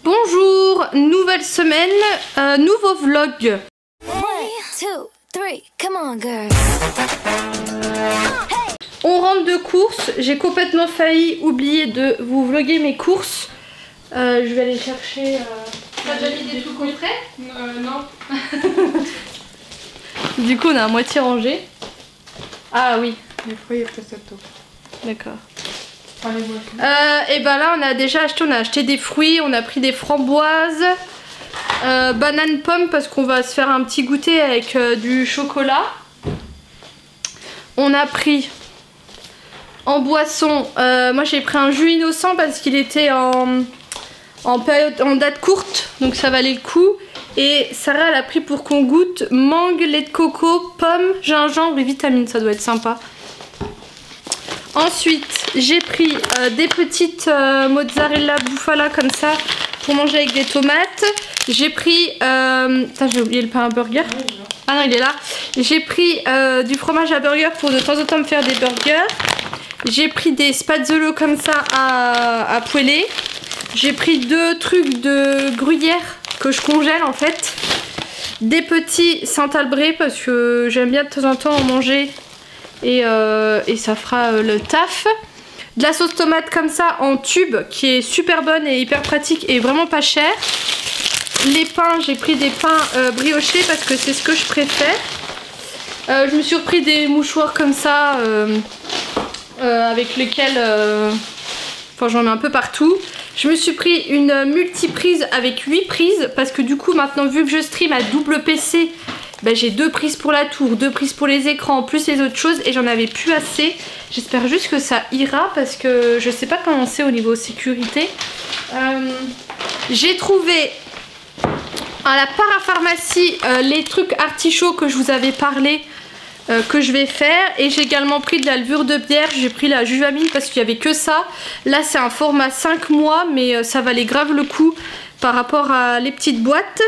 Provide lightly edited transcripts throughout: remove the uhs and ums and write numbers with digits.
Bonjour, nouvelle semaine, nouveau vlog. 1, 2, 3, come on girl. On rentre de course, j'ai complètement failli oublier de vous vlogger mes courses. Je vais aller chercher... T'as déjà mis des trucs concrets? Non. Du coup on a à moitié rangé. Ah oui. Les fruits et prosciutto. D'accord. Enfin, les boissons. Et ben là on a déjà acheté des fruits, on a pris des framboises, bananes pommes parce qu'on va se faire un petit goûter avec du chocolat. On a pris en boisson, moi j'ai pris un jus innocent parce qu'il était en date courte, donc ça valait le coup. Et Sarah elle a pris pour qu'on goûte mangue, lait de coco, pomme, gingembre et vitamines, ça doit être sympa. Ensuite j'ai pris des petites mozzarella bufala comme ça pour manger avec des tomates. J'ai pris, putain j'ai oublié le pain à burger. Ah non il est là. J'ai pris du fromage à burger pour de temps en temps me faire des burgers. J'ai pris des spazzolos comme ça à poêler. J'ai pris 2 trucs de gruyère que je congèle en fait. Des petits Saint-Albré parce que j'aime bien de temps en temps en manger et ça fera le taf. De la sauce tomate comme ça en tube qui est super bonne et hyper pratique et vraiment pas cher. Les pains, j'ai pris des pains briochés parce que c'est ce que je préfère. Je me suis repris des mouchoirs comme ça avec lesquels enfin j'en mets un peu partout. Je me suis pris une multiprise avec 8 prises parce que du coup maintenant vu que je stream à double PC, ben, j'ai 2 prises pour la tour, 2 prises pour les écrans, en plus les autres choses et j'en avais plus assez. J'espère juste que ça ira parce que je sais pas comment c'est au niveau sécurité. J'ai trouvé à la parapharmacie les trucs artichauts que je vous avais parlé. Que je vais faire, et j'ai également pris de la levure de bière, j'ai pris la juvamine parce qu'il n'y avait que ça. Là c'est un format 5 mois mais ça valait grave le coup par rapport à les petites boîtes.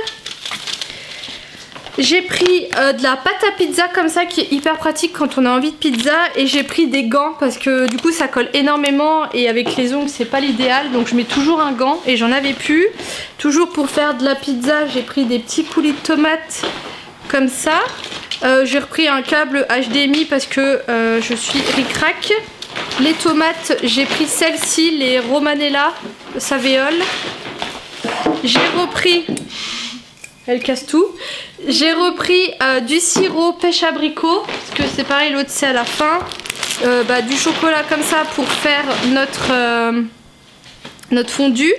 J'ai pris de la pâte à pizza comme ça qui est hyper pratique quand on a envie de pizza, et j'ai pris des gants parce que du coup ça colle énormément et avec les ongles c'est pas l'idéal, donc je mets toujours un gant et j'en avais plus. Toujours pour faire de la pizza j'ai pris des petits coulis de tomates comme ça. J'ai repris un câble HDMI parce que je suis ric-rac. Les tomates, j'ai pris celles-ci, les Romanella Saveol. J'ai repris... Elle casse tout. J'ai repris du sirop pêche abricot, parce que c'est pareil, l'autre c'est à la fin. Du chocolat comme ça pour faire notre fondu.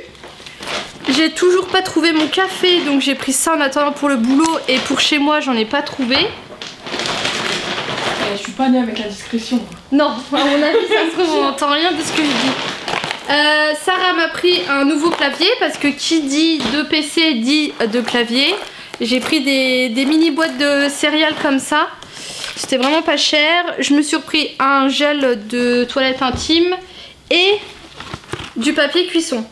J'ai toujours pas trouvé mon café, donc j'ai pris ça en attendant pour le boulot, et pour chez moi j'en ai pas trouvé. Je suis pas née avec la discrétion. Non, à mon avis ça se trouve on n'entend rien de ce que je dis. Sarah m'a pris un nouveau clavier parce que qui dit de PC dit de clavier. J'ai pris des mini boîtes de céréales comme ça. C'était vraiment pas cher. Je me suis repris un gel de toilette intime et du papier cuisson.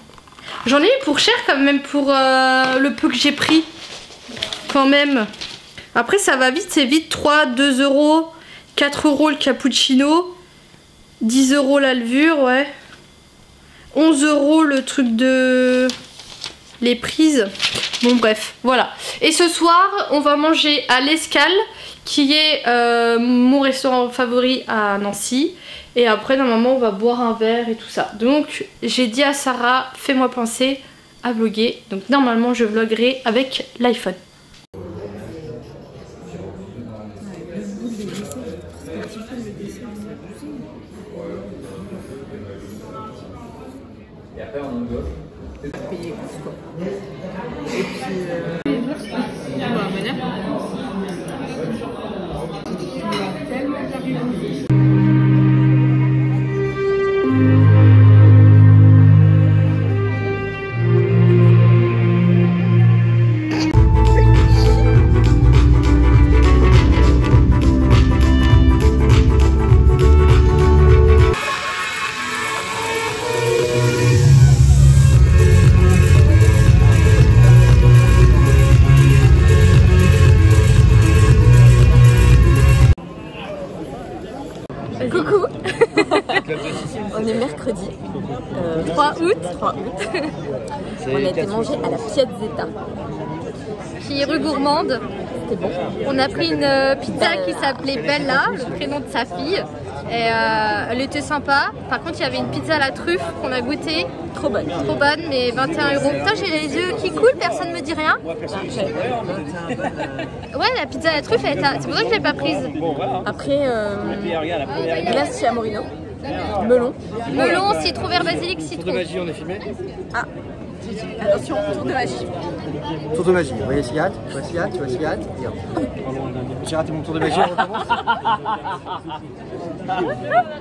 J'en ai eu pour cher quand même pour le peu que j'ai pris. Quand même. Après ça va vite, c'est vite. 3, 2 euros, 4 euros le cappuccino, 10 euros la levure, ouais. 11 euros le truc de... les prises. Bon bref, voilà. Et ce soir, on va manger à l'Escale, qui est mon restaurant favori à Nancy. Et après, normalement, on va boire un verre et tout ça. Donc, j'ai dit à Sarah, fais-moi penser à vlogger. Donc, normalement, je vloggerai avec l'iPhone. Et après, on en gauche. Payer quoi. Et puis, on va venir. Tellement d'arriver. Coucou. On est mercredi 3 août. On a été manger à la Piazzetta. Qui est rue Gourmande. C'était bon. On a pris une pizza qui s'appelait Bella, le prénom de sa fille. Et elle était sympa. Par contre, il y avait une pizza à la truffe qu'on a goûtée. Trop bonne. Trop bonne, mais 21 €. Putain, j'ai les yeux qui coulent, personne me dit rien. Ouais, la pizza à la truffe, c'est pour ça que je l'ai pas prise. Après, glace chez Amorino. Melon. Melon, citron vert basilic, Tour citron. de magie, on est filmé. Ah, attention, tour de magie. Tour de magie, vous voyez Siad, tu vois Siad, tu vois Siad. J'ai raté mon tour de magie, on recommence.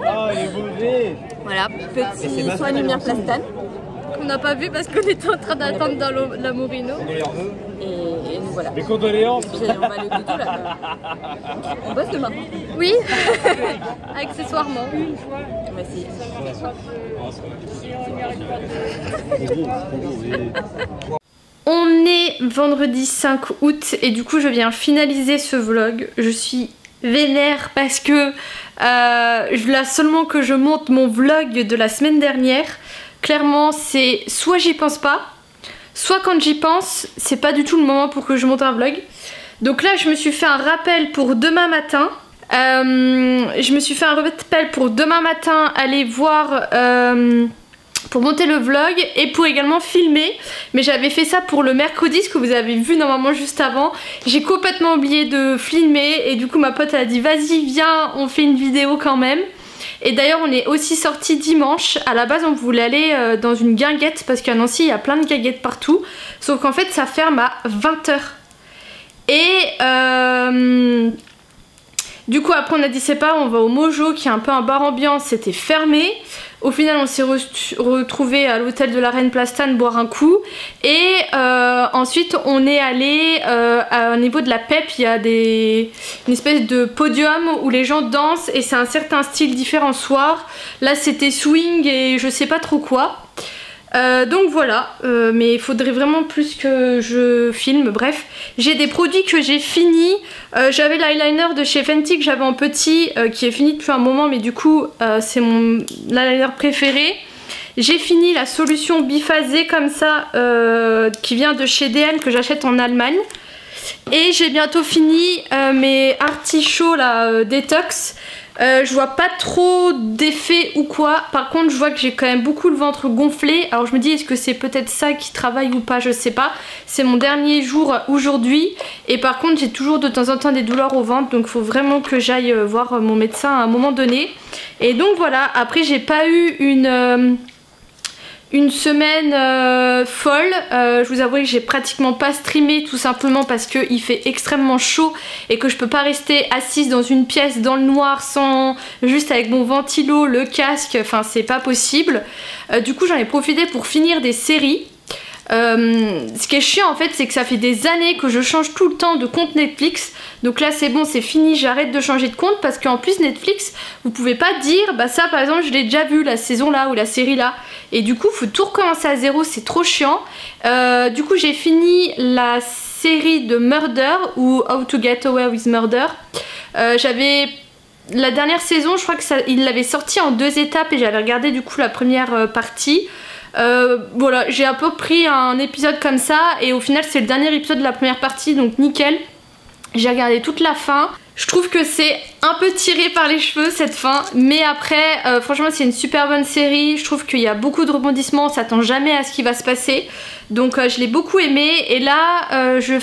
Oh, il est mauvais. Voilà, Petit soin lumière plastane. qu'on n'a pas vu parce qu'on était en train d'attendre dans la Morino. Et nous voilà. Mes condoléances. Puis on va aller au gâteau là. On bosse demain. Oui, accessoirement. On va essayer. On est vendredi 5 août et du coup je viens finaliser ce vlog. Je suis vénère parce que là seulement que je monte mon vlog de la semaine dernière, clairement c'est soit j'y pense pas, soit quand j'y pense c'est pas du tout le moment pour que je monte un vlog. Donc là je me suis fait un rappel pour demain matin. Aller voir pour monter le vlog et pour également filmer, mais j'avais fait ça pour le mercredi, ce que vous avez vu normalement juste avant. J'ai complètement oublié de filmer et du coup ma pote a dit vas-y viens on fait une vidéo quand même. Et d'ailleurs on est aussi sorti dimanche. À la base on voulait aller dans une guinguette parce qu'à Nancy il y a plein de guinguettes partout, sauf qu'en fait ça ferme à 20 h. Et du coup après on a dit c'est pas, on va au Mojo qui est un peu un bar ambiance, c'était fermé. Au final on s'est retrouvés à l'hôtel de la Reine Plastane boire un coup. Et ensuite on est allé au niveau de la PEP, il y a une espèce de podium où les gens dansent et c'est un certain style différençoir. Là c'était swing et je sais pas trop quoi. Donc voilà, mais il faudrait vraiment plus que je filme. Bref, j'ai des produits que j'ai fini. J'avais l'eyeliner de chez Fenty que j'avais en petit qui est fini depuis un moment, mais du coup c'est mon eyeliner préféré. J'ai fini la solution biphasée comme ça qui vient de chez DM que j'achète en Allemagne. Et j'ai bientôt fini mes artichauts là, détox. Je vois pas trop d'effet ou quoi. Par contre je vois que j'ai quand même beaucoup le ventre gonflé. Alors je me dis est-ce que c'est peut-être ça qui travaille ou pas, je sais pas. C'est mon dernier jour aujourd'hui. Et par contre j'ai toujours de temps en temps des douleurs au ventre. Donc faut vraiment que j'aille voir mon médecin à un moment donné. Et donc voilà, après j'ai pas eu une semaine folle. Je vous avoue que j'ai pratiquement pas streamé tout simplement parce qu'il fait extrêmement chaud et que je peux pas rester assise dans une pièce dans le noir sans juste avec mon ventilo, le casque, enfin c'est pas possible. Du coup j'en ai profité pour finir des séries. Ce qui est chiant en fait c'est que ça fait des années que je change tout le temps de compte Netflix. Donc là c'est bon, c'est fini, j'arrête de changer de compte parce qu'en plus Netflix vous pouvez pas dire bah ça par exemple je l'ai déjà vu la saison là ou la série là, et du coup faut tout recommencer à zéro, c'est trop chiant. Du coup j'ai fini la série de Murder ou How to Get Away with Murder. J'avais la dernière saison, je crois que il l'avait sorti en 2 étapes et j'avais regardé du coup la première partie. Voilà, j'ai un peu pris un épisode comme ça et au final c'est le dernier épisode de la première partie, donc nickel. J'ai regardé toute la fin. Je trouve que c'est un peu tiré par les cheveux cette fin, mais après franchement c'est une super bonne série. Je trouve qu'il y a beaucoup de rebondissements, on s'attend jamais à ce qui va se passer, donc je l'ai beaucoup aimé. Et là je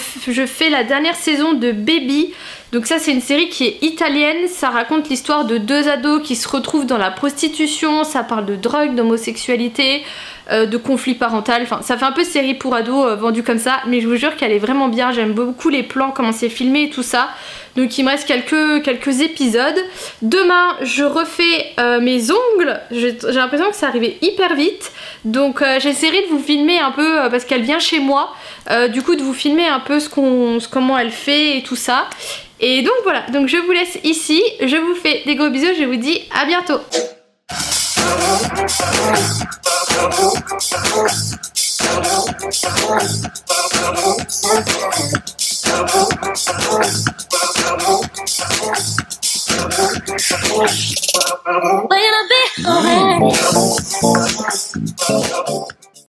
fais la dernière saison de Baby. Donc ça c'est une série qui est italienne, ça raconte l'histoire de 2 ados qui se retrouvent dans la prostitution, ça parle de drogue, d'homosexualité, de conflit parental, enfin ça fait un peu série pour ados vendue comme ça, mais je vous jure qu'elle est vraiment bien, j'aime beaucoup les plans, comment c'est filmé et tout ça. Donc il me reste quelques épisodes. Demain je refais mes ongles, j'ai l'impression que ça arrivait hyper vite, donc j'essaierai de vous filmer un peu parce qu'elle vient chez moi, du coup de vous filmer un peu comment elle fait et tout ça. Et donc voilà, donc je vous laisse ici, je vous fais des gros bisous, je vous dis à bientôt. When